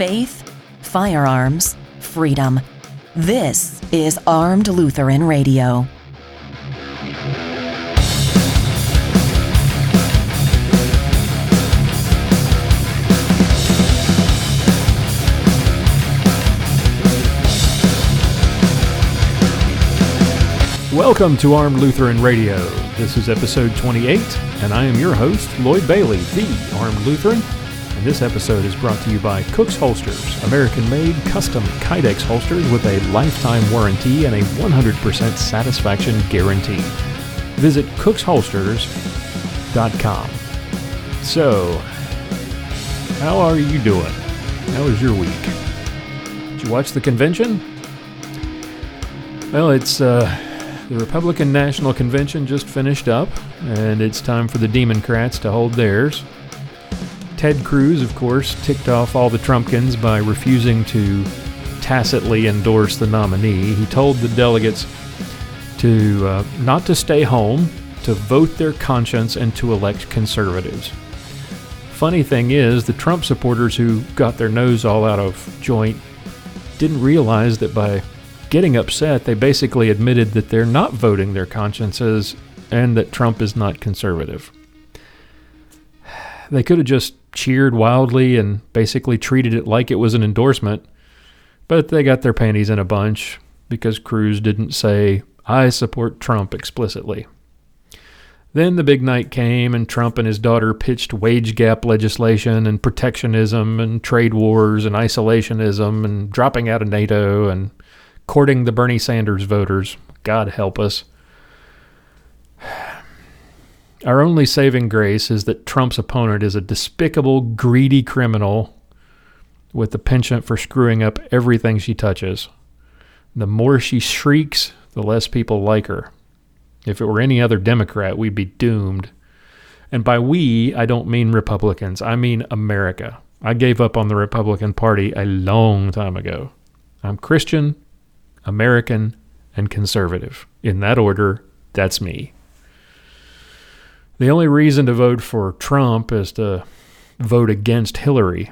faith, firearms, freedom. This is Armed Lutheran Radio. Welcome to Armed Lutheran Radio. This is episode 28, and I am your host, Lloyd Bailey, the Armed Lutheran. And this episode is brought to you by Cook's Holsters, American-made custom Kydex holsters with a lifetime warranty and a 100% satisfaction guarantee. Visit cooksholsters.com. So, how are you doing? How was your week? Did you watch the convention? Well, it's the Republican National Convention just finished up, and it's time for the Democrats to hold theirs. Ted Cruz, of course, ticked off all the Trumpkins by refusing to tacitly endorse the nominee. He told the delegates to not to stay home, to vote their conscience, and to elect conservatives. Funny thing is, the Trump supporters who got their nose all out of joint didn't realize that by getting upset, they basically admitted that they're not voting their consciences and that Trump is not conservative. They could have just cheered wildly and basically treated it like it was an endorsement, but they got their panties in a bunch because Cruz didn't say, "I support Trump" explicitly. Then the big night came, and Trump and his daughter pitched wage gap legislation and protectionism and trade wars and isolationism and dropping out of NATO and courting the Bernie Sanders voters. God help us. Our only saving grace is that Trump's opponent is a despicable, greedy criminal with a penchant for screwing up everything she touches. The more she shrieks, the less people like her. If it were any other Democrat, we'd be doomed. And by we, I don't mean Republicans. I mean America. I gave up on the Republican Party a long time ago. I'm Christian, American, and conservative. In that order, that's me. The only reason to vote for Trump is to vote against Hillary.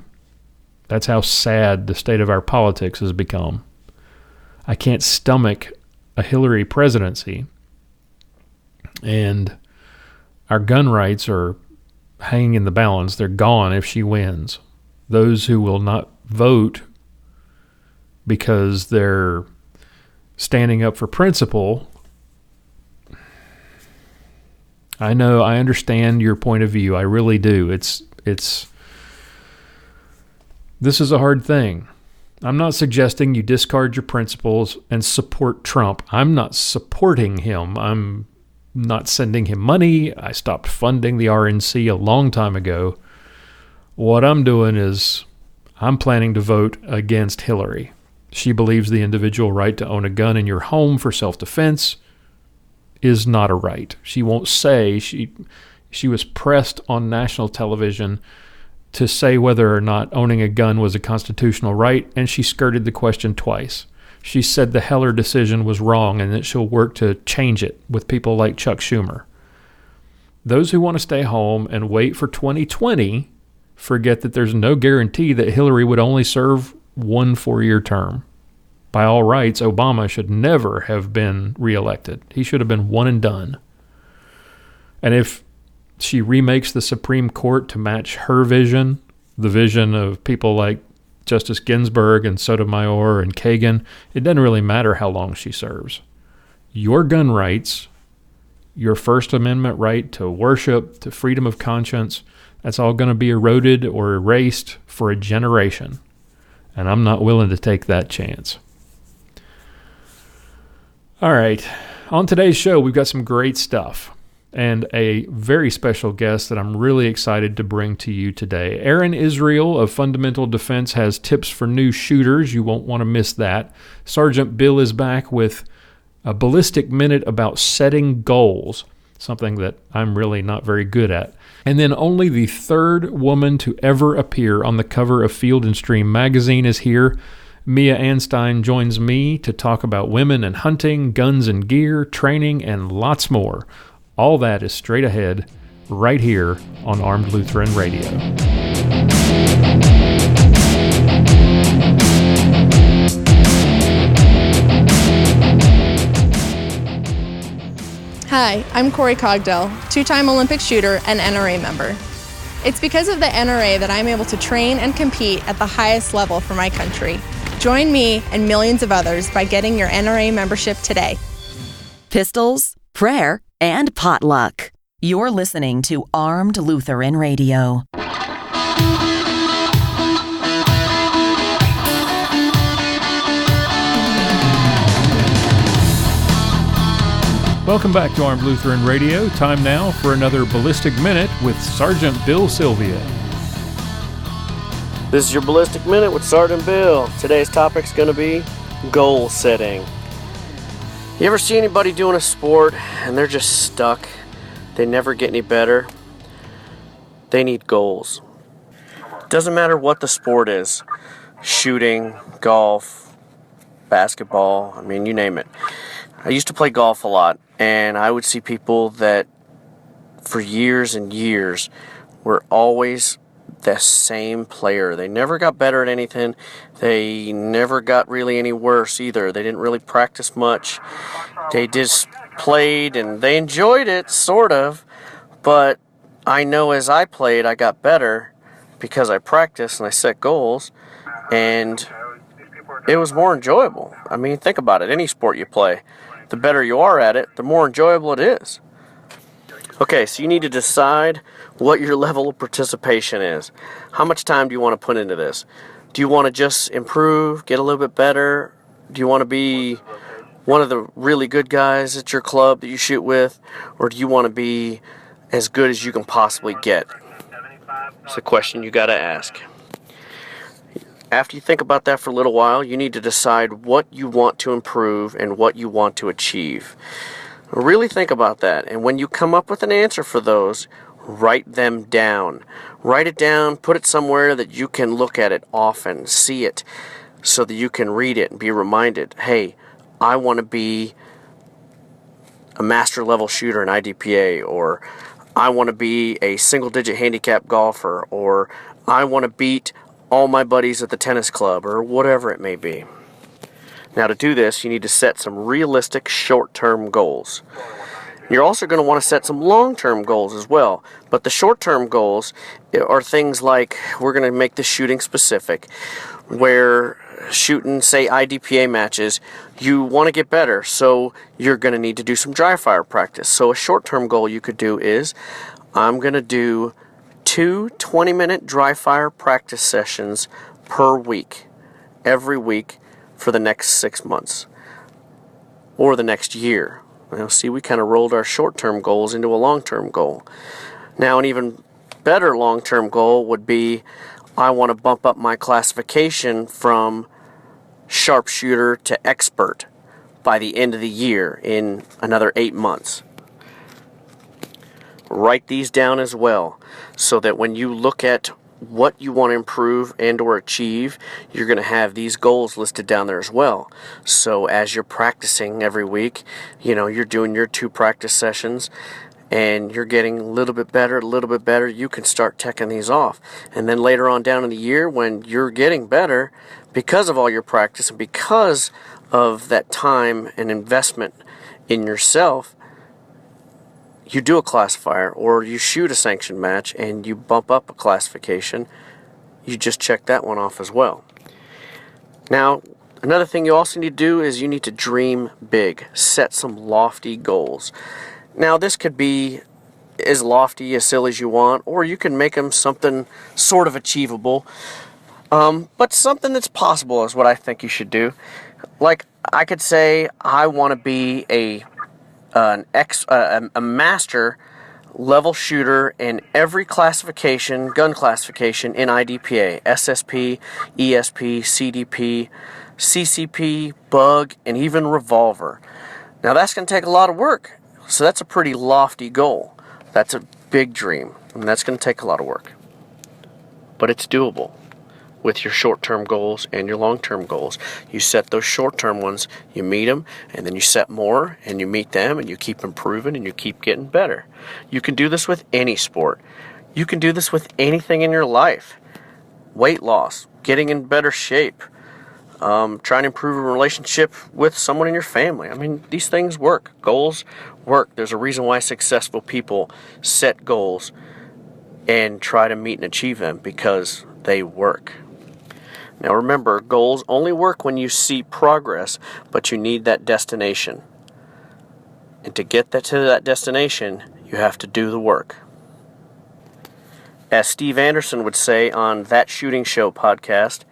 That's how sad the state of our politics has become. I can't stomach a Hillary presidency, and our gun rights are hanging in the balance. They're gone if she wins. Those who will not vote because they're standing up for principle. I know, I understand your point of view. I really do. This is a hard thing. I'm not suggesting you discard your principles and support Trump. I'm not supporting him. I'm not sending him money. I stopped funding the RNC a long time ago. What I'm doing is I'm planning to vote against Hillary. She believes the individual right to own a gun in your home for self-defense is not a right. She won't say. She was pressed on national television to say whether or not owning a gun was a constitutional right, and she skirted the question twice. She said the Heller decision was wrong and that she'll work to change it with people like Chuck Schumer. Those who want to stay home and wait for 2020 forget that there's no guarantee that Hillary would only serve one 4-year term. By all rights, Obama should never have been reelected. He should have been one and done. And if she remakes the Supreme Court to match her vision, the vision of people like Justice Ginsburg and Sotomayor and Kagan, it doesn't really matter how long she serves. Your gun rights, your First Amendment right to worship, to freedom of conscience, that's all going to be eroded or erased for a generation. And I'm not willing to take that chance. All right, on today's show, we've got some great stuff and a very special guest that I'm really excited to bring to you today. Aaron Israel of Fundamental Defense has tips for new shooters. You won't want to miss that. Sergeant Bill is back with a ballistic minute about setting goals, something that I'm really not very good at. And then only the third woman to ever appear on the cover of Field & Stream magazine is here. Mia Anstine joins me to talk about women and hunting, guns and gear, training, and lots more. All that is straight ahead, right here on Armed Lutheran Radio. Hi, I'm Corey Cogdell, two-time Olympic shooter and NRA member. It's because of the NRA that I'm able to train and compete at the highest level for my country. Join me and millions of others by getting your NRA membership today. Pistols, prayer, and potluck. You're listening to Armed Lutheran Radio. Welcome back to Armed Lutheran Radio. Time now for another Ballistic Minute with Sergeant Bill Silvia. This is your Ballistic Minute with Sergeant Bill. Today's topic's going to be goal setting. You ever see anybody doing a sport and they're just stuck? They never get any better? They need goals. Doesn't matter what the sport is. Shooting, golf, basketball, you name it. I used to play golf a lot, and I would see people that for years and years were always the same player. They never got better at anything. They never got really any worse either. They didn't really practice much. They just played, and they enjoyed it, sort of. But I know as I played, I got better because I practiced and I set goals, and it was more enjoyable. Think about it. Any sport you play, the better you are at it, the more enjoyable it is. Okay, so you need to decide what your level of participation is. How much time do you want to put into this? Do you want to just improve, get a little bit better? Do you want to be one of the really good guys at your club that you shoot with? Or do you want to be as good as you can possibly get? It's a question you got to ask. After you think about that for a little while, you need to decide what you want to improve and what you want to achieve. Really think about that, and when you come up with an answer for those, write them down. Write it down, put it somewhere that you can look at it often, see it, so that you can read it and be reminded, hey, I want to be a master level shooter in IDPA, or I want to be a single-digit handicap golfer, or I want to beat all my buddies at the tennis club, or whatever it may be. Now, to do this, you need to set some realistic short-term goals. You're also going to want to set some long-term goals as well. But the short-term goals are things like, we're going to make this shooting specific, where shooting, say, IDPA matches, you want to get better, so you're going to need to do some dry fire practice. So a short-term goal you could do is, I'm going to do 2 20-minute dry fire practice sessions per week, every week for the next 6 months, or the next year. See, we kind of rolled our short-term goals into a long-term goal. Now, an even better long-term goal would be, I want to bump up my classification from sharpshooter to expert by the end of the year in another 8 months. Write these down as well, so that when you look at what you want to improve and or achieve, you're going to have these goals listed down there as well. So as you're practicing every week, you're doing your 2 practice sessions, and you're getting a little bit better, you can start checking these off. And then later on down in the year, when you're getting better, because of all your practice and because of that time and investment in yourself, you do a classifier, or you shoot a sanctioned match and you bump up a classification, you just check that one off as well. Now, another thing you also need to do is you need to dream big. Set some lofty goals. Now, this could be as lofty, as silly as you want, or you can make them something sort of achievable, but something that's possible is what I think you should do. Like, I could say, I want to be a master level shooter in every classification, gun classification in IDPA, SSP, ESP, CDP, CCP, bug, and even revolver. Now that's going to take a lot of work, so that's a pretty lofty goal. That's a big dream, and that's going to take a lot of work. But it's doable with your short-term goals and your long-term goals. You set those short-term ones, you meet them, and then you set more, and you meet them, and you keep improving, and you keep getting better. You can do this with any sport. You can do this with anything in your life. Weight loss, getting in better shape, Trying to improve a relationship with someone in your family. I mean, these things work. Goals work. There's a reason why successful people set goals and try to meet and achieve them, because they work. Now remember, goals only work when you see progress, but you need that destination. And to get to that destination, you have to do the work. As Steve Anderson would say on That Shooting Show podcast,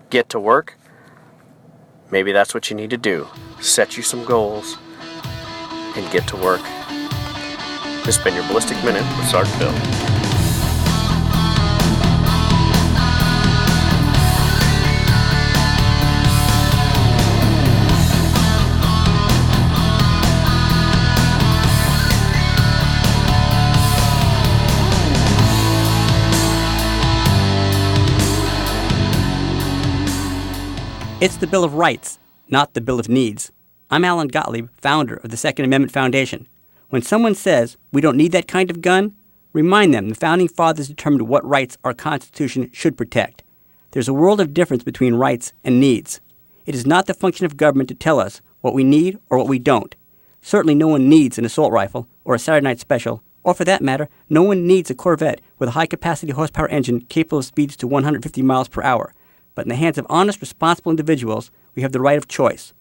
get to work. Maybe that's what you need to do. Set you some goals and get to work. This has been your Ballistic Minute with Sergeant Bill. It's the Bill of Rights, not the Bill of Needs. I'm Alan Gottlieb, founder of the Second Amendment Foundation. When someone says we don't need that kind of gun, remind them the Founding Fathers determined what rights our Constitution should protect. There's a world of difference between rights and needs. It is not the function of government to tell us what we need or what we don't. Certainly no one needs an assault rifle or a Saturday Night Special, or for that matter, no one needs a Corvette with a high-capacity horsepower engine capable of speeds to 150 miles per hour. But in the hands of honest, responsible individuals, we have the right of choice.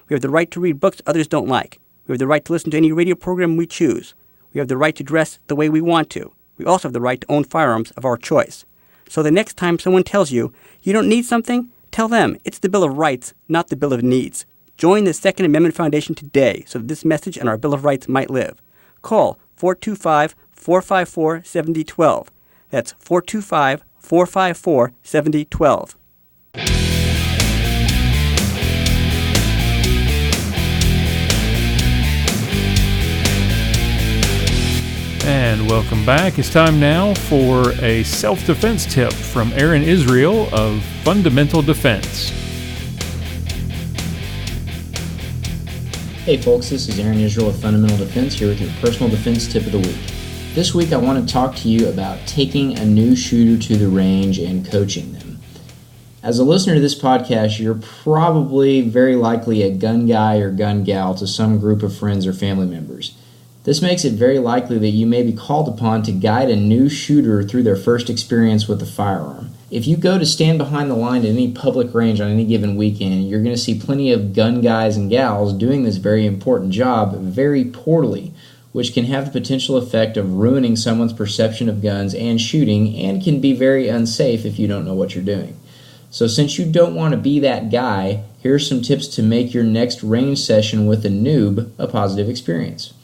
We have the right to read books others don't like. We have the right to listen to any radio program we choose. We have the right to dress the way we want to. We also have the right to own firearms of our choice. So the next time someone tells you, you don't need something, tell them it's the Bill of Rights, not the Bill of Needs. Join the Second Amendment Foundation today so that this message and our Bill of Rights might live. Call 425-454-7012. That's 425-454-7012. And welcome back. It's time now for a self-defense tip from Aaron Israel of Fundamental Defense. Hey folks, this is Aaron Israel of Fundamental Defense here with your personal defense tip of the week. This week I want to talk to you about taking a new shooter to the range and coaching them. As a listener to this podcast, you're probably very likely a gun guy or gun gal to some group of friends or family members. This makes it very likely that you may be called upon to guide a new shooter through their first experience with a firearm. If you go to stand behind the line at any public range on any given weekend, you're going to see plenty of gun guys and gals doing this very important job very poorly, which can have the potential effect of ruining someone's perception of guns and shooting, and can be very unsafe if you don't know what you're doing. So since you don't want to be that guy, here are some tips to make your next range session with a noob a positive experience.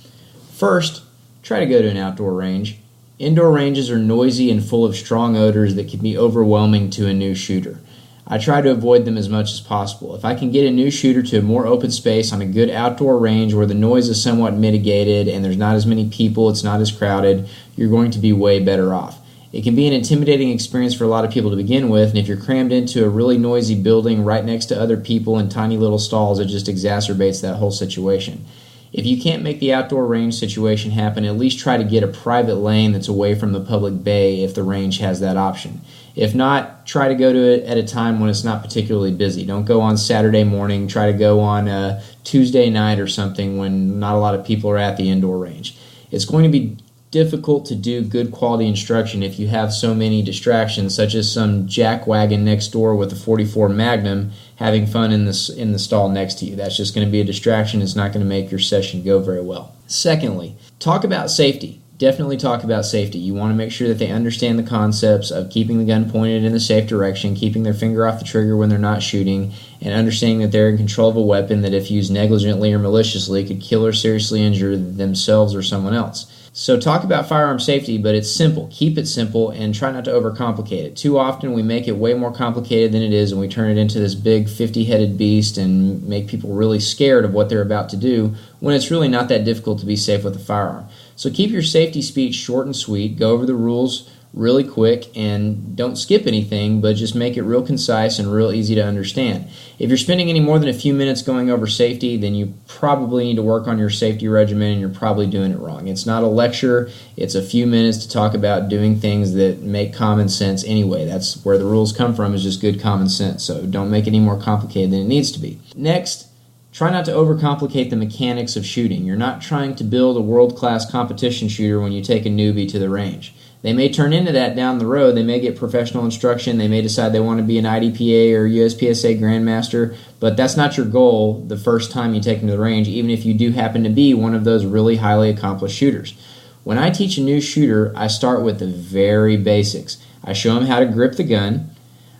First, try to go to an outdoor range. Indoor ranges are noisy and full of strong odors that can be overwhelming to a new shooter. I try to avoid them as much as possible. If I can get a new shooter to a more open space on a good outdoor range where the noise is somewhat mitigated and there's not as many people, it's not as crowded, you're going to be way better off. It can be an intimidating experience for a lot of people to begin with, and if you're crammed into a really noisy building right next to other people in tiny little stalls, it just exacerbates that whole situation. If you can't make the outdoor range situation happen, at least try to get a private lane that's away from the public bay if the range has that option. If not, try to go to it at a time when it's not particularly busy. Don't go on Saturday morning. Try to go on a Tuesday night or something when not a lot of people are at the indoor range. It's going to be difficult to do good quality instruction if you have so many distractions, such as some jackwagon next door with a .44 Magnum having fun in the stall next to you. That's just going to be a distraction. It's not going to make your session go very well. Secondly, talk about safety. Definitely talk about safety. You want to make sure that they understand the concepts of keeping the gun pointed in the safe direction, keeping their finger off the trigger when they're not shooting, and understanding that they're in control of a weapon that if used negligently or maliciously could kill or seriously injure themselves or someone else. So talk about firearm safety, but it's simple. Keep it simple and try not to overcomplicate it. Too often we make it way more complicated than it is, and we turn it into this big 50-headed beast and make people really scared of what they're about to do when it's really not that difficult to be safe with a firearm. So keep your safety speech short and sweet. Go over the rules really quick, and don't skip anything, but just make it real concise and real easy to understand. If you're spending any more than a few minutes going over safety, then you probably need to work on your safety regimen, and you're probably doing it wrong. It's not a lecture. It's a few minutes to talk about doing things that make common sense anyway. That's where the rules come from, is just good common sense. So don't make it any more complicated than it needs to be. Next, try not to overcomplicate the mechanics of shooting. You're not trying to build a world-class competition shooter when you take a newbie to the range. They may turn into that down the road. They may get professional instruction. They may decide they want to be an IDPA or USPSA Grandmaster, but that's not your goal the first time you take them to the range, even if you do happen to be one of those really highly accomplished shooters. When I teach a new shooter, I start with the very basics. I show them how to grip the gun.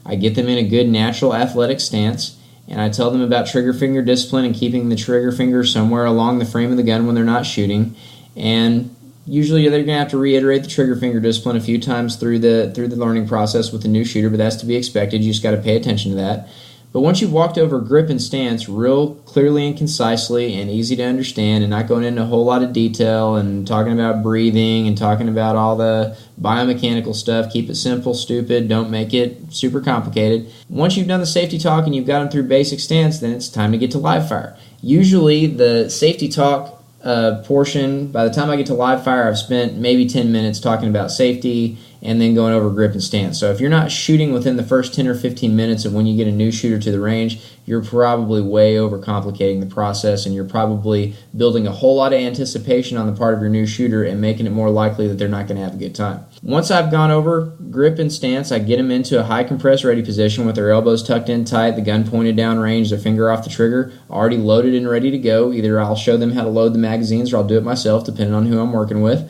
I get them in a good natural athletic stance, and I tell them about trigger finger discipline and keeping the trigger finger somewhere along the frame of the gun when they're not shooting. And usually they're going to have to reiterate the trigger finger discipline a few times through the learning process with the new shooter, but that's to be expected. You just got to pay attention to that. But once you've walked over grip and stance real clearly and concisely and easy to understand, and not going into a whole lot of detail and talking about breathing and talking about all the biomechanical stuff, keep it simple, stupid, don't make it super complicated. Once you've done the safety talk and you've got them through basic stance, then it's time to get to live fire. Usually the safety talk portion, by the time I get to live fire, I've spent maybe 10 minutes talking about safety and then going over grip and stance. So if you're not shooting within the first 10 or 15 minutes of when you get a new shooter to the range, you're probably way overcomplicating the process, and you're probably building a whole lot of anticipation on the part of your new shooter and making it more likely that they're not going to have a good time. Once I've gone over grip and stance, I get them into a high compress ready position with their elbows tucked in tight, the gun pointed down range, their finger off the trigger, already loaded and ready to go. Either I'll show them how to load the magazines or I'll do it myself, depending on who I'm working with.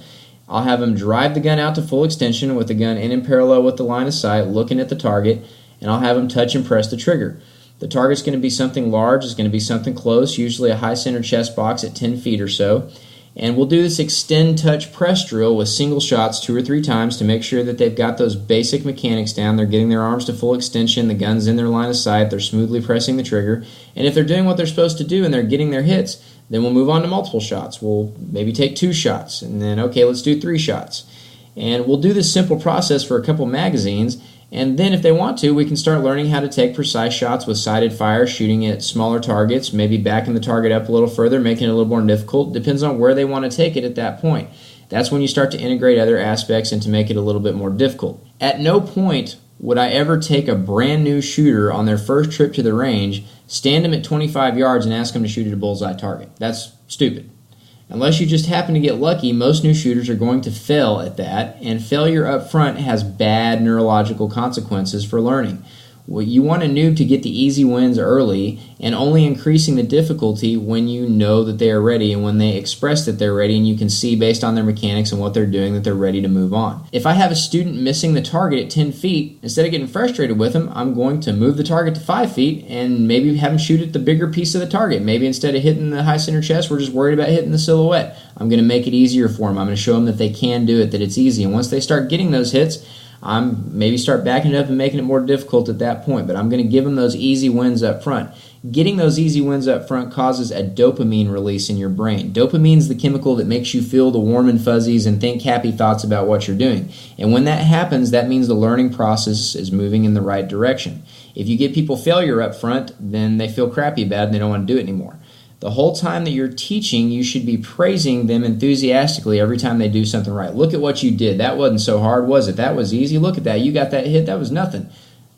I'll have them drive the gun out to full extension with the gun in parallel with the line of sight, looking at the target, and I'll have them touch and press the trigger. The target's going to be something large, it's going to be something close, usually a high center chest box at 10 feet or so. And we'll do this extend, touch, press drill with single shots 2 or 3 times to make sure that they've got those basic mechanics down. They're getting their arms to full extension, the gun's in their line of sight, they're smoothly pressing the trigger. And if they're doing what they're supposed to do and they're getting their hits, then we'll move on to multiple shots. We'll maybe take 2 shots, and then, okay, let's do 3 shots. And we'll do this simple process for a couple magazines, and then if they want to, we can start learning how to take precise shots with sighted fire, shooting at smaller targets, maybe backing the target up a little further, making it a little more difficult. Depends on where they want to take it at that point. That's when you start to integrate other aspects and to make it a little bit more difficult. At no point would I ever take a brand new shooter on their first trip to the range, stand them at 25 yards and ask them to shoot at a bullseye target. That's stupid. Unless you just happen to get lucky, most new shooters are going to fail at that, and failure up front has bad neurological consequences for learning. Well, you want a noob to get the easy wins early, and only increasing the difficulty when you know that they are ready and when they express that they're ready, and you can see based on their mechanics and what they're doing that they're ready to move on. If I have a student missing the target at 10 feet, instead of getting frustrated with them, I'm going to move the target to 5 feet and maybe have them shoot at the bigger piece of the target. Maybe instead of hitting the high center chest, we're just worried about hitting the silhouette. I'm going to make it easier for them. I'm going to show them that they can do it, that it's easy. And once they start getting those hits, I'm maybe start backing it up and making it more difficult at that point, but I'm going to give them those easy wins up front. Getting those easy wins up front causes a dopamine release in your brain. Dopamine is the chemical that makes you feel the warm and fuzzies and think happy thoughts about what you're doing. And when that happens, that means the learning process is moving in the right direction. If you get people failure up front, then they feel crappy about it and they don't want to do it anymore. The whole time that you're teaching, you should be praising them enthusiastically every time they do something right. Look at what you did. That wasn't so hard, was it? That was easy. Look at that. You got that hit. That was nothing.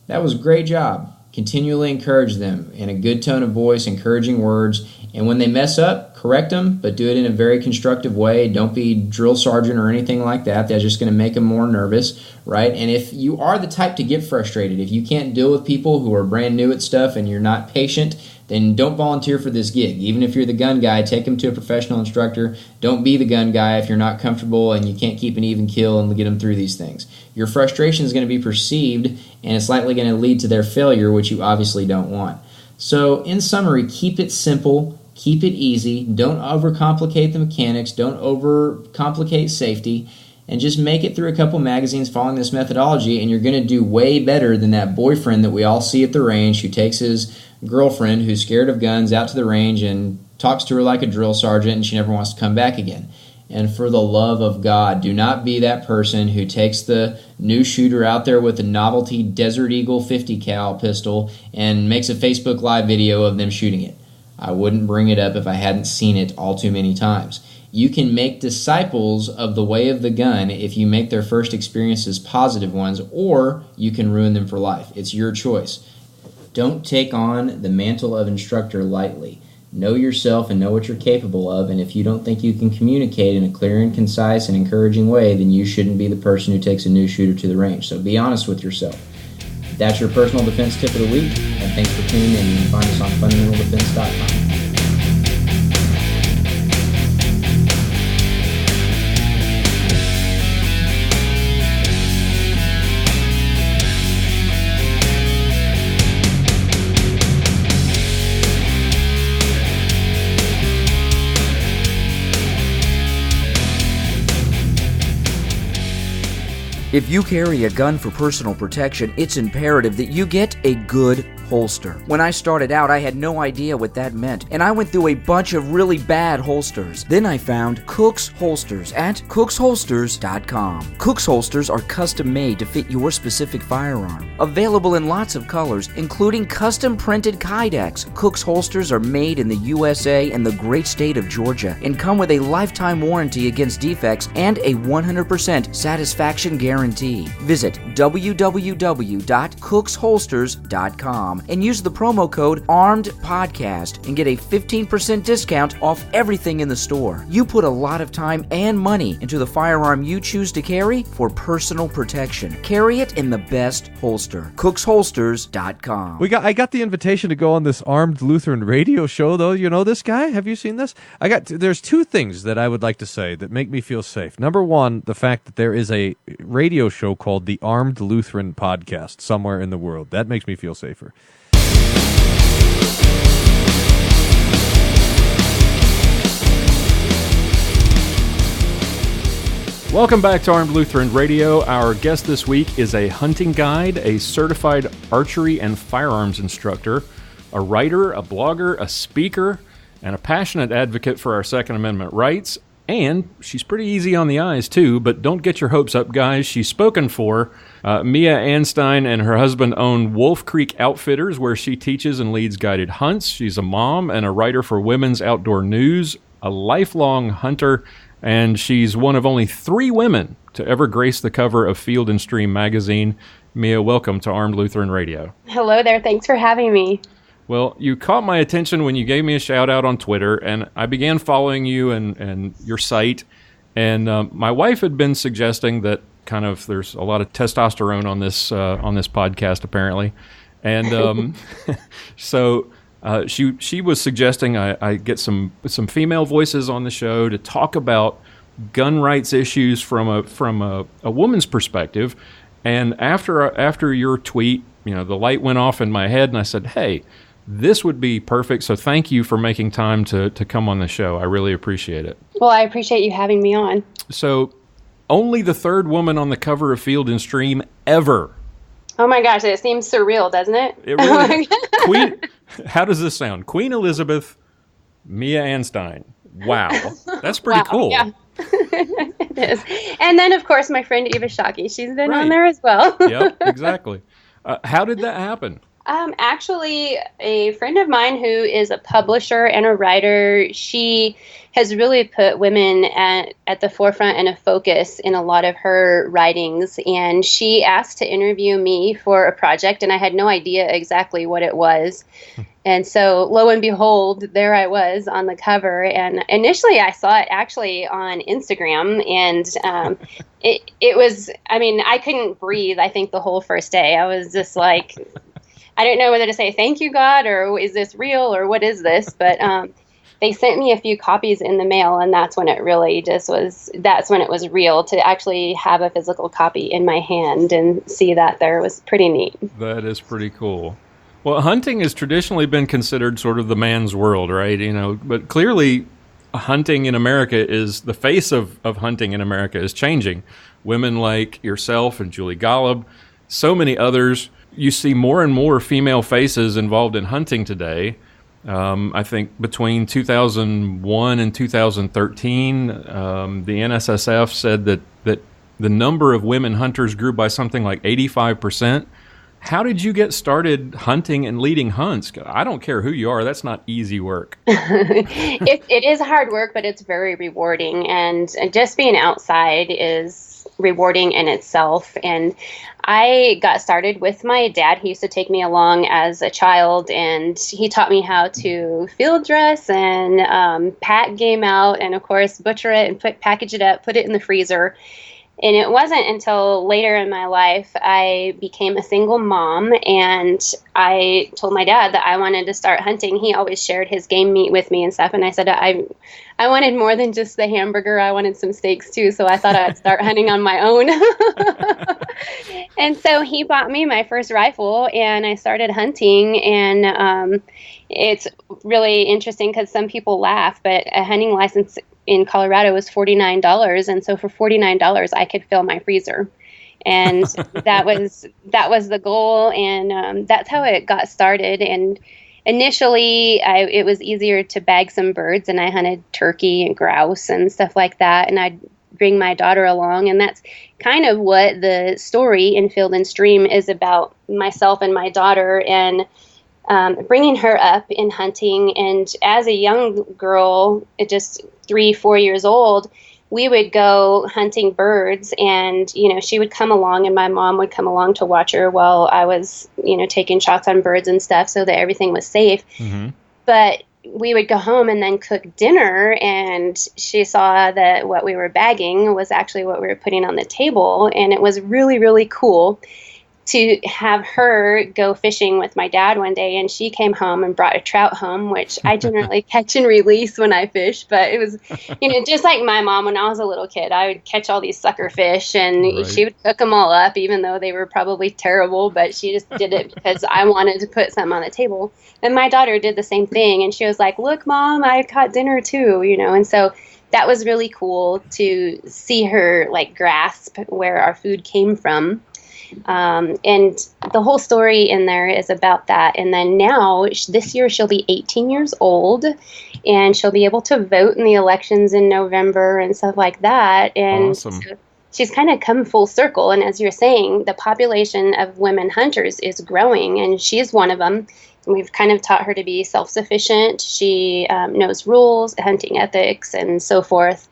That was a great job. Continually encourage them in a good tone of voice, encouraging words. And when they mess up, correct them, but do it in a very constructive way. Don't be drill sergeant or anything like that. That's just going to make them more nervous, right? And if you are the type to get frustrated, if you can't deal with people who are brand new at stuff and you're not patient, then don't volunteer for this gig. Even if you're the gun guy, take them to a professional instructor. Don't be the gun guy if you're not comfortable and you can't keep an even kill and get them through these things. Your frustration is going to be perceived, and it's likely going to lead to their failure, which you obviously don't want. So, in summary, keep it simple, keep it easy, don't overcomplicate the mechanics, don't overcomplicate safety, and just make it through a couple magazines following this methodology, and you're going to do way better than that boyfriend that we all see at the range who takes his girlfriend who's scared of guns out to the range and talks to her like a drill sergeant, and she never wants to come back again. And for the love of God, do not be that person who takes the new shooter out there with a novelty Desert Eagle 50 cal pistol and makes a Facebook Live video of them shooting it. I wouldn't bring it up if I hadn't seen it all too many times. You can make disciples of the way of the gun if you make their first experiences positive ones, or you can ruin them for life. It's your choice. Don't take on the mantle of instructor lightly. Know yourself and know what you're capable of, and if you don't think you can communicate in a clear and concise and encouraging way, then you shouldn't be the person who takes a new shooter to the range. So be honest with yourself. That's your personal defense tip of the week, and thanks for tuning in. You can find us on fundamentaldefense.com. If you carry a gun for personal protection, it's imperative that you get a good holster. When I started out, I had no idea what that meant, and I went through a bunch of really bad holsters. Then I found Cook's Holsters at cooksholsters.com. Cook's Holsters are custom made to fit your specific firearm. Available in lots of colors, including custom printed Kydex. Cook's Holsters are made in the USA and the great state of Georgia and come with a lifetime warranty against defects and a 100% satisfaction guarantee. Visit www.cooksholsters.com and use the promo code ARMEDPODCAST and get a 15% discount off everything in the store. You put a lot of time and money into the firearm you choose to carry for personal protection. Carry it in the best holster. cooksholsters.com. I got the invitation to go on this Armed Lutheran Radio show, though. You know this guy? Have you seen this? There's two things that I would like to say that make me feel safe. Number one, the fact that there is a radio show called the Armed Lutheran Podcast somewhere in the world. That makes me feel safer. Welcome back to Armed Lutheran Radio. Our guest this week is a hunting guide, a certified archery and firearms instructor, a writer, a blogger, a speaker, and a passionate advocate for our Second Amendment rights. And she's pretty easy on the eyes, too, but don't get your hopes up, guys. She's spoken for. Mia Anstine and her husband own Wolf Creek Outfitters, where she teaches and leads guided hunts. She's a mom and a writer for Women's Outdoor News, a lifelong hunter, and she's one of only 3 women to ever grace the cover of Field and Stream magazine. Mia, welcome to Armed Lutheran Radio. Hello there. Thanks for having me. Well, you caught my attention when you gave me a shout out on Twitter, and I began following you and your site. And my wife had been suggesting that there's a lot of testosterone on this podcast apparently, and so she was suggesting I get some female voices on the show to talk about gun rights issues from a woman's perspective. And after your tweet, the light went off in my head, and I said, hey, this would be perfect. So thank you for making time to come on the show. I really appreciate it. Well, I appreciate you having me on. So only the 3rd woman on the cover of Field and Stream ever. Oh my gosh, it seems surreal, doesn't it? It really Queen, how does this sound? Queen Elizabeth, Mia Anstine. Wow. That's pretty cool. Yeah. It is. And then, of course, my friend Eva Shockey. She's been on there as well. Yep, exactly. How did that happen? Actually, a friend of mine who is a publisher and a writer, she has really put women at the forefront and a focus in a lot of her writings. And she asked to interview me for a project, and I had no idea exactly what it was. And so, lo and behold, there I was on the cover. And initially, I saw it actually on Instagram, and it was, I couldn't breathe, I think, the whole first day. I was just like, I don't know whether to say thank you, God, or is this real, or what is this? But they sent me a few copies in the mail, and that's when it really that's when it was real, to actually have a physical copy in my hand and see that there was pretty neat. That is pretty cool. Well, hunting has traditionally been considered sort of the man's world, right? But clearly hunting in America is, the face of hunting in America is changing. Women like yourself and Julie Golub, so many others. You see more and more female faces involved in hunting today. I think between 2001 and 2013, the NSSF said that the number of women hunters grew by something like 85%. How did you get started hunting and leading hunts? I don't care who you are. That's not easy work. It is hard work, but it's very rewarding. And just being outside is rewarding in itself. And I got started with my dad. He used to take me along as a child, and he taught me how to field dress and pack game out, and of course butcher it and package it up, put it in the freezer. And it wasn't until later in my life I became a single mom, and I told my dad that I wanted to start hunting. He always shared his game meat with me and stuff, and I said I wanted more than just the hamburger. I wanted some steaks too, so I thought I'd start hunting on my own. And so he bought me my first rifle, and I started hunting, and it's really interesting because some people laugh, but a hunting license in Colorado was $49, and so for $49 I could fill my freezer, and that was the goal, and that's how it got started. And initially it was easier to bag some birds, and I hunted turkey and grouse and stuff like that, and I'd bring my daughter along, and that's kind of what the story in Field and Stream is about, myself and my daughter, and bringing her up in hunting. And as a young girl, just 3-4 years old, we would go hunting birds, and, she would come along, and my mom would come along to watch her while I was, taking shots on birds and stuff so that everything was safe. Mm-hmm. But we would go home and then cook dinner, and she saw that what we were bagging was actually what we were putting on the table. And it was really, really cool to have her go fishing with my dad one day, and she came home and brought a trout home, which I generally catch and release when I fish. But it was, just like my mom when I was a little kid, I would catch all these sucker fish, and she would cook them all up, even though they were probably terrible, but she just did it because I wanted to put something on the table. And my daughter did the same thing, and she was like, "Look, Mom, I caught dinner too," and so that was really cool to see her grasp where our food came from. And the whole story in there is about that. And then now, this year, she'll be 18 years old, and she'll be able to vote in the elections in November and stuff like that. And awesome. So she's kind of come full circle. And as you're saying, the population of women hunters is growing, and she's one of them. We've kind of taught her to be self-sufficient. She knows rules, hunting ethics, and so forth.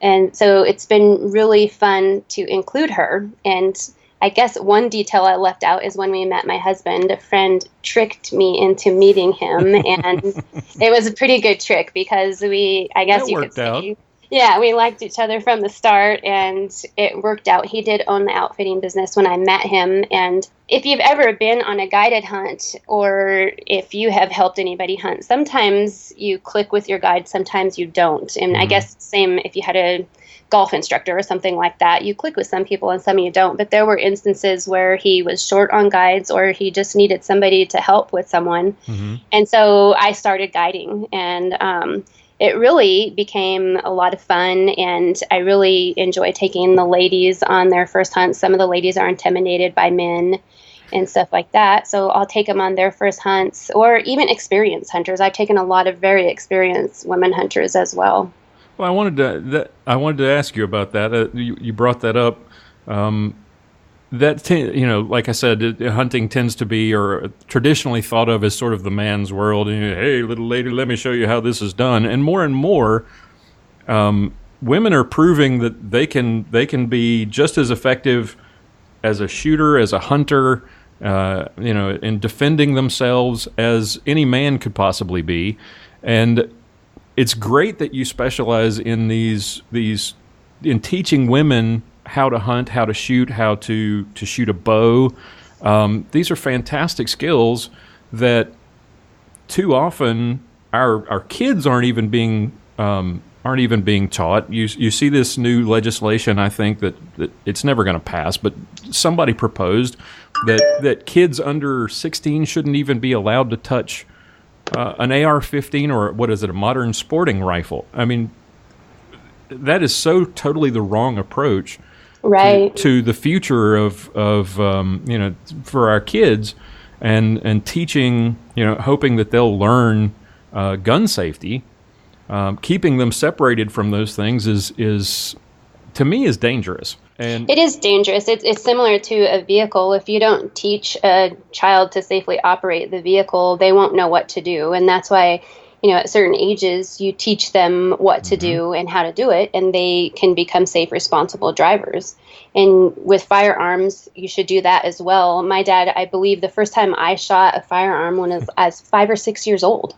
And so it's been really fun to include her. And I guess one detail I left out is when we met my husband, a friend tricked me into meeting him, and it was a pretty good trick because we liked each other from the start, and it worked out. He did own the outfitting business when I met him, and if you've ever been on a guided hunt, or if you have helped anybody hunt, sometimes you click with your guide, sometimes you don't. And I guess same if you had a golf instructor or something like that, you click with some people and some you don't. But there were instances where he was short on guides, or he just needed somebody to help with someone. Mm-hmm. And so I started guiding, and it really became a lot of fun, and I really enjoy taking the ladies on their first hunt. Some of the ladies are intimidated by men and stuff like that, so I'll take them on their first hunts, or even experienced hunters. I've taken a lot of very experienced women hunters as well. Well, I wanted to ask you about that. You brought that up. Like I said, hunting tends to be, or traditionally thought of as, sort of the man's world. Hey, little lady, let me show you how this is done. And more, women are proving that they can be just as effective as a shooter, as a hunter, in defending themselves as any man could possibly be. And it's great that you specialize in in teaching women how to hunt, how to shoot, how to shoot a bow. These are fantastic skills that too often our kids aren't even being taught. You see this new legislation, I think that it's never going to pass, but somebody proposed that kids under 16 shouldn't even be allowed to touch an AR-15, or what is it, a modern sporting rifle. I mean, that is so totally the wrong approach, right, to the future of for our kids, and teaching, hoping that they'll learn gun safety, keeping them separated from those things is to me is dangerous. And it is dangerous. It's similar to a vehicle. If you don't teach a child to safely operate the vehicle, they won't know what to do. And that's why, at certain ages, you teach them what to do and how to do it, and they can become safe, responsible drivers. And with firearms, you should do that as well. My dad, I believe the first time I shot a firearm when I was 5 or 6 years old.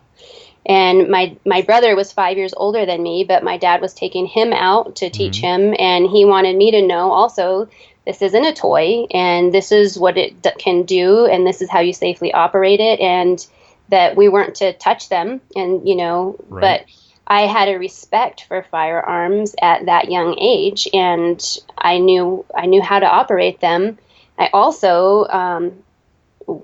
And my brother was 5 years older than me, but my dad was taking him out to teach him, and he wanted me to know also, this isn't a toy, and this is what it can do, and this is how you safely operate it, and that we weren't to touch them, and but I had a respect for firearms at that young age, and I knew how to operate them. I also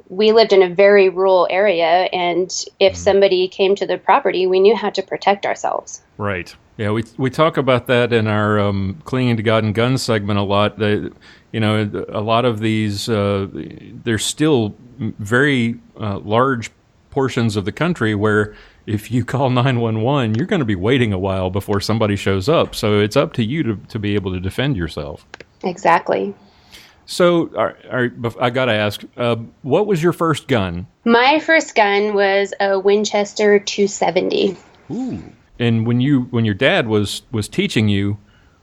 we lived in a very rural area, and if somebody came to the property, we knew how to protect ourselves. Right. Yeah, we talk about that in our Clinging to God and Guns segment a lot. A lot of these, there's still very large portions of the country where if you call 911, you're going to be waiting a while before somebody shows up. So it's up to you to be able to defend yourself. Exactly. So I got to ask, what was your first gun? My first gun was a Winchester 270. Ooh. And when your dad was teaching you,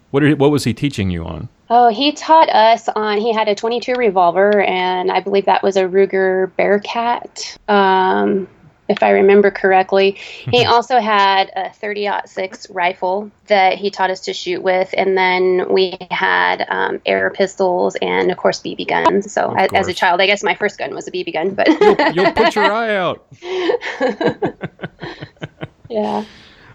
what was he teaching you on? Oh, he taught us he had a .22 revolver, and I believe that was a Ruger Bearcat, if I remember correctly. He also had a .30-06 rifle that he taught us to shoot with, and then we had air pistols and, of course, BB guns. So as a child, I guess my first gun was a BB gun. But you'll put your eye out. Yeah.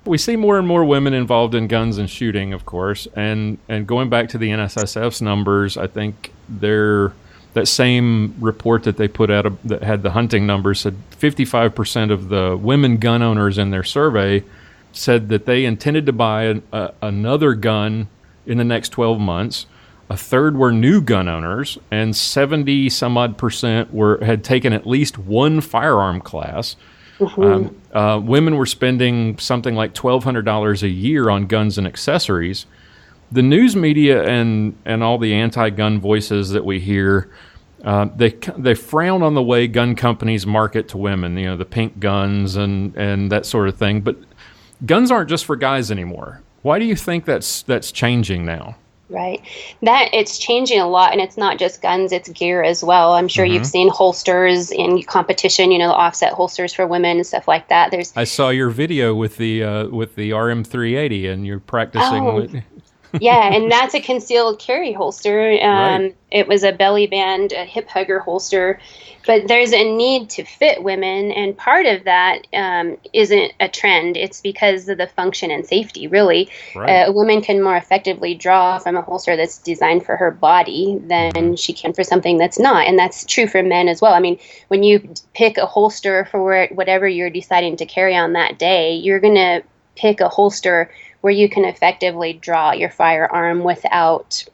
We see more and more women involved in guns and shooting, of course, and going back to the NSSF's numbers, I think that same report that they put out that had the hunting numbers said 55% of the women gun owners in their survey said that they intended to buy another gun in the next 12 months. A third were new gun owners, and 70 some odd percent had taken at least one firearm class. Women were spending something like $1,200 a year on guns and accessories. The news media and all the anti-gun voices that we hear, they frown on the way gun companies market to women, the pink guns and that sort of thing. But guns aren't just for guys anymore. Why do you think that's changing now? Right. That it's changing a lot, and it's not just guns, it's gear as well. I'm sure you've seen holsters in competition, the offset holsters for women and stuff like that. I saw your video with the RM380, and you're practicing with... Yeah, and that's a concealed carry holster. Right. It was a belly band, a hip hugger holster. But there's a need to fit women, and part of that isn't a trend. It's because of the function and safety, really. Right. A woman can more effectively draw from a holster that's designed for her body than she can for something that's not. And that's true for men as well. I mean, when you pick a holster for whatever you're deciding to carry on that day, you're going to pick a holster where you can effectively draw your firearm without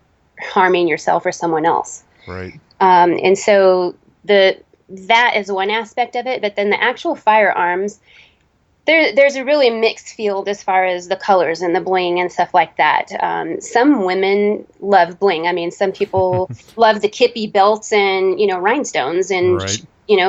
harming yourself or someone else. Right. And so that is one aspect of it, but then the actual firearms, there's a really mixed field as far as the colors and the bling and stuff like that. Some women love bling. I mean, some people love the kippy belts and rhinestones and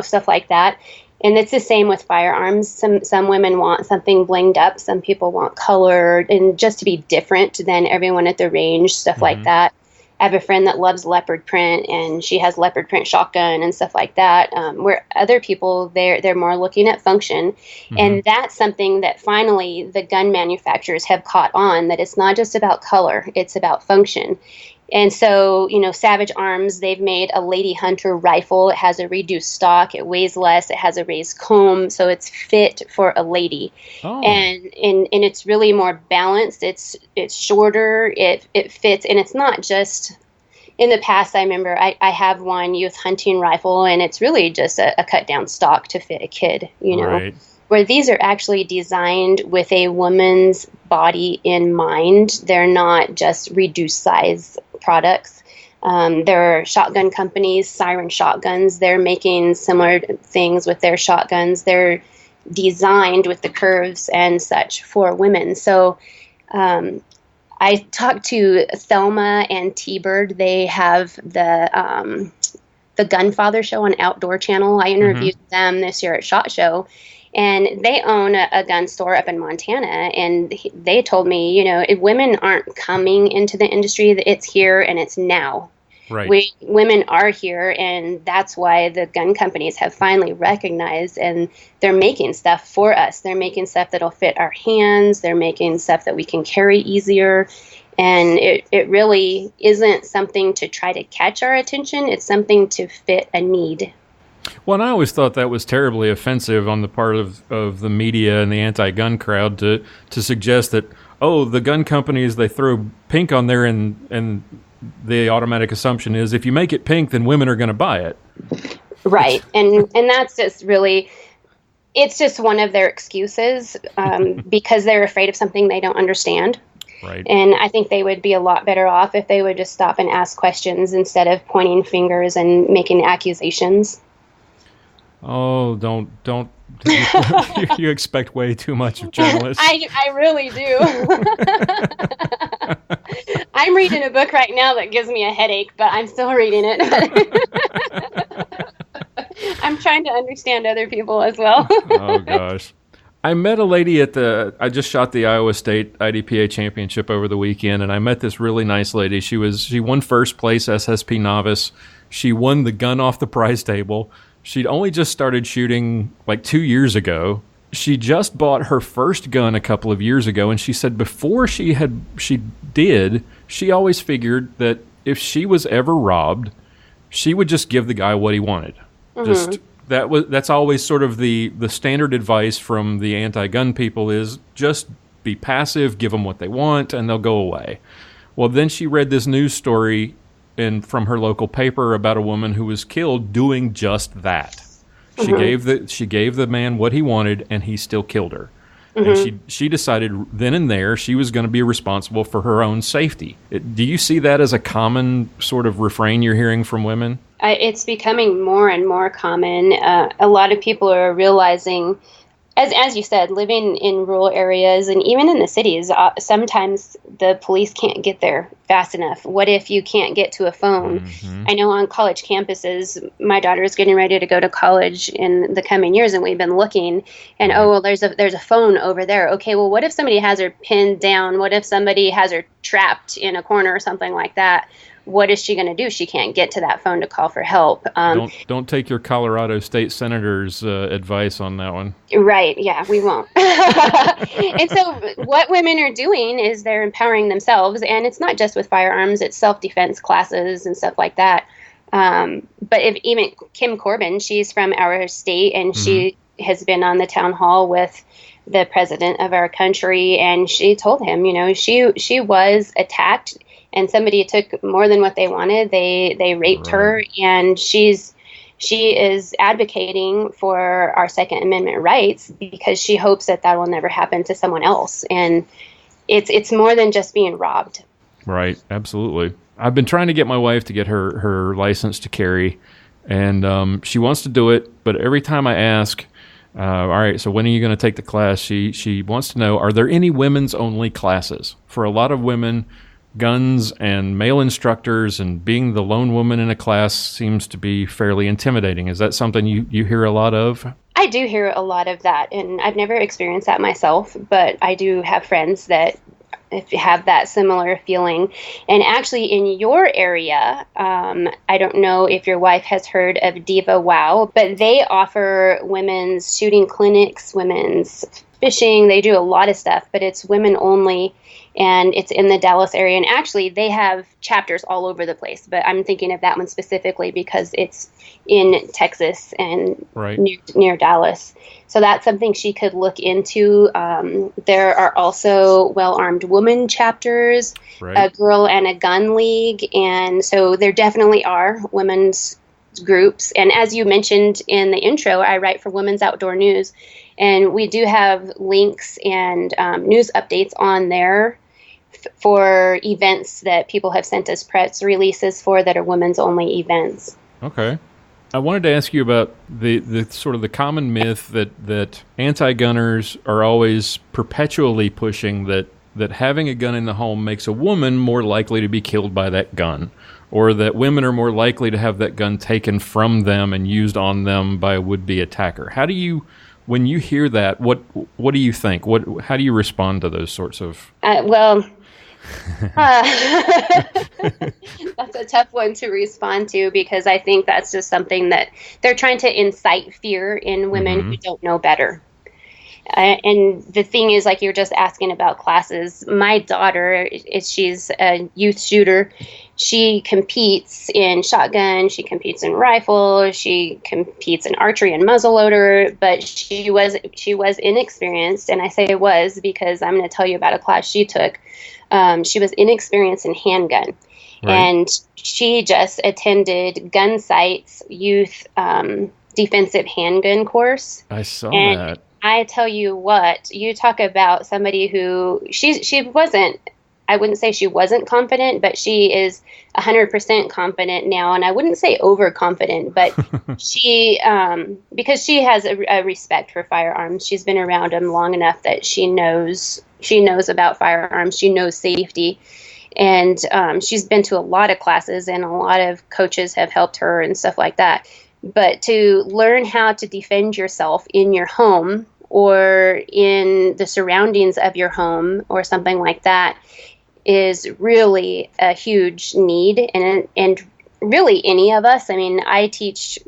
stuff like that. And it's the same with firearms. Some women want something blinged up. Some people want color and just to be different than everyone at the range, stuff like that. I have a friend that loves leopard print, and she has leopard print shotgun and stuff like that. Where other people, they're more looking at function. And that's something that finally the gun manufacturers have caught on, that it's not just about color, it's about function. And so, Savage Arms, they've made a Lady Hunter rifle. It has a reduced stock. It weighs less. It has a raised comb. So it's fit for a lady. Oh. And it's really more balanced. It's shorter. It fits. And it's not just, in the past, I remember I have one youth hunting rifle, and it's really just a cut down stock to fit a kid, Right. Where these are actually designed with a woman's body in mind. They're not just reduced size products. There are shotgun companies, Siren Shotguns. They're making similar things with their shotguns. They're designed with the curves and such for women. So I talked to Thelma and T-Bird. They have the Gunfather show on Outdoor Channel. I interviewed them this year at SHOT Show, and they own a gun store up in Montana. And they told me, you know, if women aren't coming into the industry, it's here and it's now. Right. Women are here, and that's why the gun companies have finally recognized, and they're making stuff for us. They're making stuff that'll fit our hands. They're making stuff that we can carry easier. And it really isn't something to try to catch our attention. It's something to fit a need. Well, and I always thought that was terribly offensive on the part of the media and the anti-gun crowd to suggest that, oh, the gun companies, they throw pink on there and the automatic assumption is if you make it pink, then women are going to buy it. Right. And that's just really, it's just one of their excuses because they're afraid of something they don't understand. Right. And I think they would be a lot better off if they would just stop and ask questions instead of pointing fingers and making accusations. Oh, don't. You expect way too much of journalists. I really do. I'm reading a book right now that gives me a headache, but I'm still reading it. I'm trying to understand other people as well. Oh, gosh. I met a lady I just shot the Iowa State IDPA championship over the weekend, and I met this really nice lady. She won first place SSP novice. She won the gun off the prize table. She'd only just started shooting like 2 years ago. She just bought her first gun a couple of years ago, and she said before she always figured that if she was ever robbed, she would just give the guy what he wanted. Mm-hmm. That's always sort of the standard advice from the anti-gun people is just be passive, give them what they want, and they'll go away. Well, then she read this news story from her local paper about a woman who was killed doing just that. Mm-hmm. She gave the man what he wanted, and he still killed her. Mm-hmm. And she decided then and there she was going to be responsible for her own safety. Do you see that as a common sort of refrain you're hearing from women? It's becoming more and more common. A lot of people are realizing, as you said, living in rural areas and even in the cities, sometimes the police can't get there fast enough. What if you can't get to a phone? Mm-hmm. I know on college campuses, my daughter is getting ready to go to college in the coming years, and we've been looking, and there's a phone over there. Okay, well, what if somebody has her pinned down? What if somebody has her trapped in a corner or something like that? What is she going to do? She can't get to that phone to call for help. Don't take your Colorado State Senator's advice on that one. Right. Yeah, we won't. And so what women are doing is they're empowering themselves. And it's not just with firearms. It's self-defense classes and stuff like that. But even Kim Corbin, she's from our state, and mm-hmm. she has been on the town hall with the president of our country. And she told him, you know, she was attacked. And somebody took more than what they wanted. They raped her, and she is advocating for our Second Amendment rights because she hopes that will never happen to someone else. And it's more than just being robbed. Right, absolutely. I've been trying to get my wife to get her license to carry, and she wants to do it. But every time I ask, all right, so when are you going to take the class? She wants to know, are there any women's only classes? For a lot of women, guns and male instructors and being the lone woman in a class seems to be fairly intimidating. Is that something you hear a lot of? I do hear a lot of that, and I've never experienced that myself, but I do have friends that have that similar feeling. And actually in your area, I don't know if your wife has heard of Diva Wow, but they offer women's shooting clinics, women's fishing. They do a lot of stuff, but it's women only. And it's in the Dallas area. And actually, they have chapters all over the place. But I'm thinking of that one specifically because it's in Texas and near Dallas. So that's something she could look into. There are also well-armed woman chapters, a girl and a gun league. And so there definitely are women's groups. And as you mentioned in the intro, I write for Women's Outdoor News. And we do have links and news updates on there for events that people have sent us press releases for that are women's only events. Okay. I wanted to ask you about the sort of the common myth that anti-gunners are always perpetually pushing that having a gun in the home makes a woman more likely to be killed by that gun, or that women are more likely to have that gun taken from them and used on them by a would-be attacker. How do you, when you hear that, what do you think? How do you respond to those sorts of... That's a tough one to respond to, because I think that's just something that they're trying to incite fear in women who don't know better. And the thing is, like you're just asking about classes, my daughter, she's a youth shooter. She competes in shotgun, she competes in rifle, she competes in archery and muzzleloader, but she was inexperienced. And I say was because I'm going to tell you about a class she took. She was inexperienced in handgun. Right. And she just attended Gun Sight's youth defensive handgun course. I saw that. I tell you what, you talk about somebody who she wasn't, I wouldn't say she wasn't confident, but she is 100% confident now. And I wouldn't say overconfident, but she, because she has a respect for firearms. She's been around them long enough that she knows about firearms. She knows safety. And she's been to a lot of classes, and a lot of coaches have helped her and stuff like that. But to learn how to defend yourself in your home or in the surroundings of your home or something like that is really a huge need. And really any of us, I mean, I teach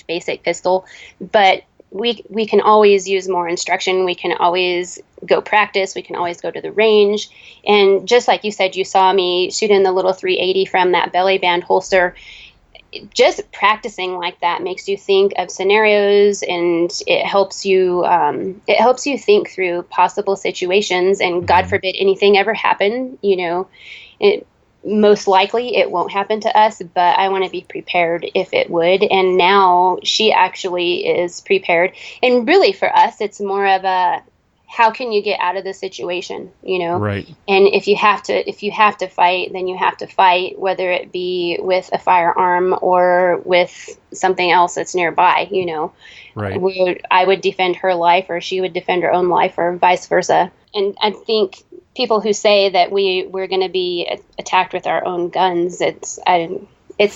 basic pistol, but we can always use more instruction. We can always go practice. We can always go to the range. And just like you said, you saw me shooting the little 380 from that belly band holster. Just practicing like that makes you think of scenarios, and it helps you think through possible situations. And God forbid anything ever happen, most likely it won't happen to us, but I want to be prepared if it would. And now she actually is prepared. And really for us, it's more of a, how can you get out of this situation, Right. And if you have to fight, then you have to fight, whether it be with a firearm or with something else that's nearby, Right. I would defend her life, or she would defend her own life, or vice versa. And I think people who say that we're going to be attacked with our own guns, it's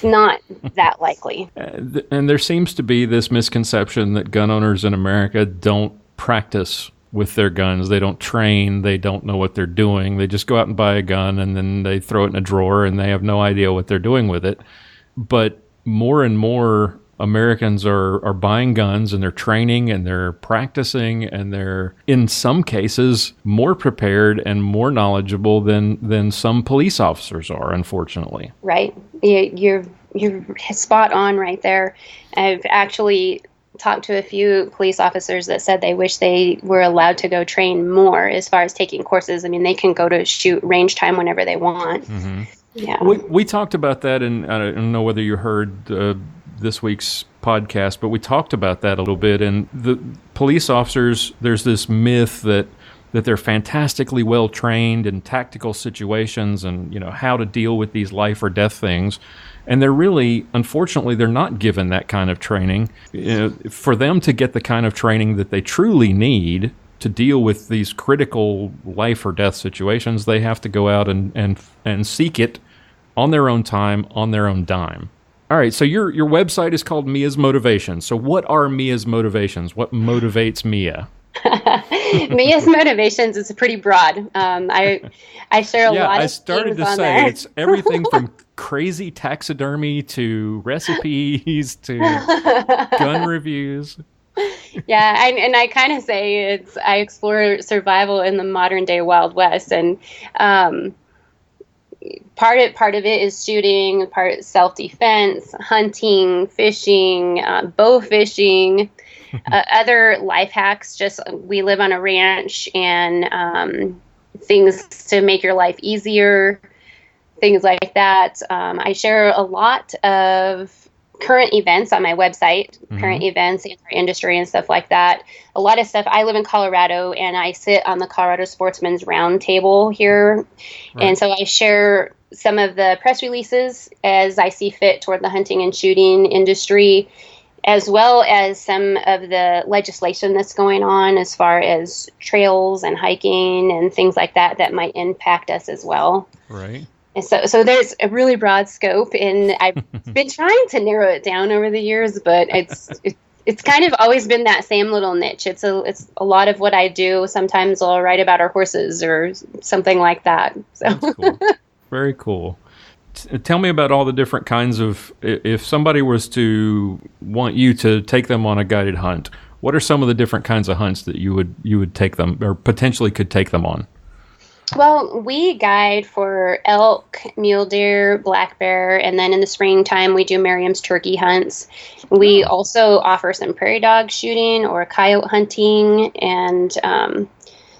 not that likely. And there seems to be this misconception that gun owners in America don't practice with their guns. They don't train. They don't know what they're doing. They just go out and buy a gun, and then they throw it in a drawer, and they have no idea what they're doing with it. But more and more Americans are buying guns, and they're training, and they're practicing, and they're, in some cases, more prepared and more knowledgeable than some police officers are, unfortunately. Right. You're spot on right there. I've actually talked to a few police officers that said they wish they were allowed to go train more as far as taking courses. I mean, they can go to shoot range time whenever they want. Mm-hmm. Yeah. We talked about that, and I don't know whether you heard this week's podcast, but we talked about that a little bit. And the police officers, there's this myth that they're fantastically well trained in tactical situations and how to deal with these life or death things. And they're really, unfortunately, they're not given that kind of training. For them to get the kind of training that they truly need to deal with these critical life or death situations, they have to go out and seek it on their own time, on their own dime. All right, so your website is called Mia's Motivation. So what are Mia's motivations? What motivates Mia? Mia's motivations is pretty broad. I share a lot of things on there. I started to say it's everything from crazy taxidermy to recipes to gun reviews. Yeah, and I kind of say I explore survival in the modern day Wild West, and part of it is shooting, part self-defense, hunting, fishing, bow fishing. Other life hacks, just we live on a ranch, and things to make your life easier, things like that. I share a lot of current events on my website, current events in our industry and stuff like that. A lot of stuff. I live in Colorado, and I sit on the Colorado Sportsman's Roundtable here. Right. And so I share some of the press releases as I see fit toward the hunting and shooting industry, as well as some of the legislation that's going on as far as trails and hiking and things like that might impact us as well. Right. And so there's a really broad scope, and I've been trying to narrow it down over the years, but it's kind of always been that same little niche. It's a lot of what I do. Sometimes I'll write about our horses or something like that. So. That's cool. Very cool. Tell me about all the different kinds of, if somebody was to want you to take them on a guided hunt, what are some of the different kinds of hunts that you would take them, or potentially could take them on? Well, we guide for elk, mule deer, black bear, and then in the springtime we do Merriam's turkey hunts. We also offer some prairie dog shooting or coyote hunting, and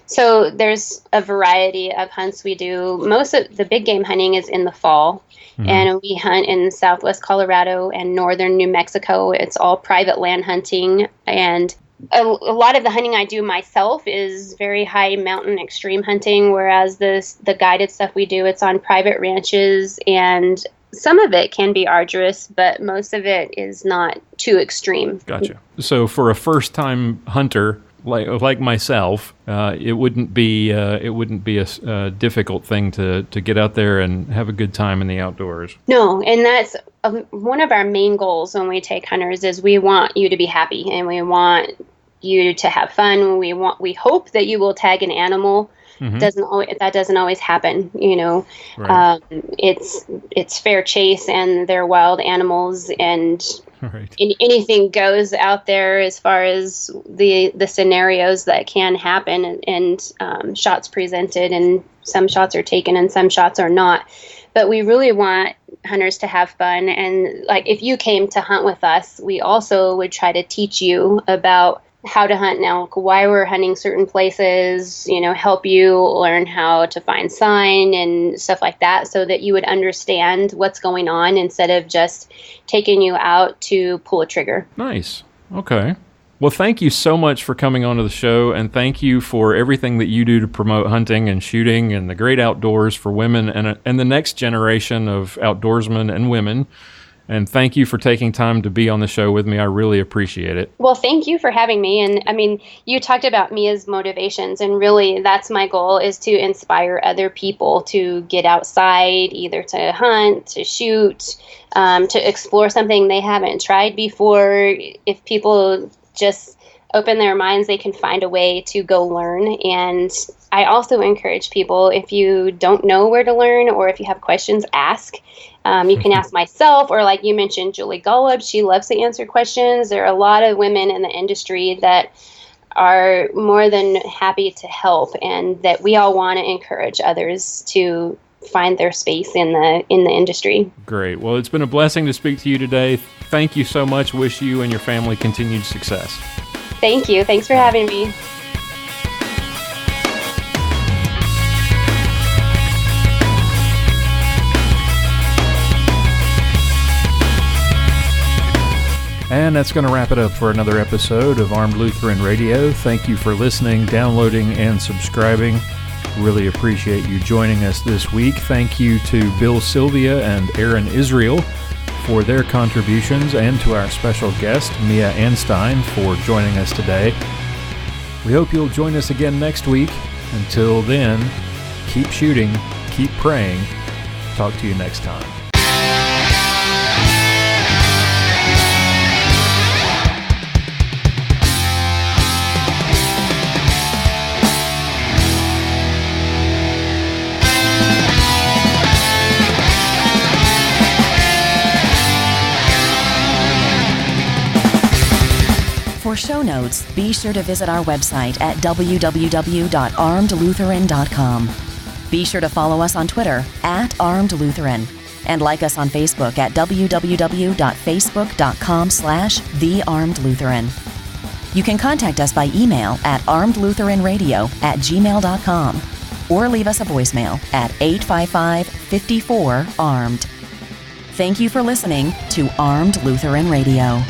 so there's a variety of hunts we do. Most of the big game hunting is in the fall, and we hunt in southwest Colorado and northern New Mexico. It's all private land hunting, and a lot of the hunting I do myself is very high mountain extreme hunting, whereas the guided stuff we do, it's on private ranches, and some of it can be arduous, but most of it is not too extreme. Gotcha. So for a first-time hunter like myself, it wouldn't be a difficult thing to get out there and have a good time in the outdoors. No, and that's one of our main goals when we take hunters is we want you to be happy and we want you to have fun. We hope that you will tag an animal. That doesn't always happen, you know. Right. It's fair chase, and they're wild animals, and right. Anything goes out there as far as the scenarios that can happen, and shots presented, and some shots are taken and some shots are not. But we really want hunters to have fun, and like if you came to hunt with us, we also would try to teach you about how to hunt an elk, why we're hunting certain places, you know, help you learn how to find sign and stuff like that, so that you would understand what's going on instead of just taking you out to pull a trigger. Nice. Okay. Well, thank you so much for coming onto the show, and thank you for everything that you do to promote hunting and shooting and the great outdoors for women and the next generation of outdoorsmen and women. And thank you for taking time to be on the show with me. I really appreciate it. Well, thank you for having me. And I mean, you talked about Mia's motivations, and really that's my goal, is to inspire other people to get outside, either to hunt, to shoot, to explore something they haven't tried before. If people just open their minds, they can find a way to go learn. And I also encourage people, if you don't know where to learn or if you have questions, ask. You can ask myself, or like you mentioned, Julie Golub. She loves to answer questions. There are a lot of women in the industry that are more than happy to help, and that we all want to encourage others to find their space in the industry. Great. Well, it's been a blessing to speak to you today. Thank you so much. Wish you and your family continued success. Thank you. Thanks for having me. And that's going to wrap it up for another episode of Armed Lutheran Radio. Thank you for listening, downloading, and subscribing. Really appreciate you joining us this week. Thank you to Bill Silvia and Aaron Israel for their contributions, and to our special guest, Mia Anstine, for joining us today. We hope you'll join us again next week. Until then, keep shooting, keep praying. Talk to you next time. For show notes, be sure to visit our website at www.armedlutheran.com. Be sure to follow us on Twitter @ArmedLutheran and like us on Facebook at www.facebook.com/TheArmedLutheran. You can contact us by email at armedlutheranradio@gmail.com or leave us a voicemail at 855-54-ARMED. Thank you for listening to Armed Lutheran Radio.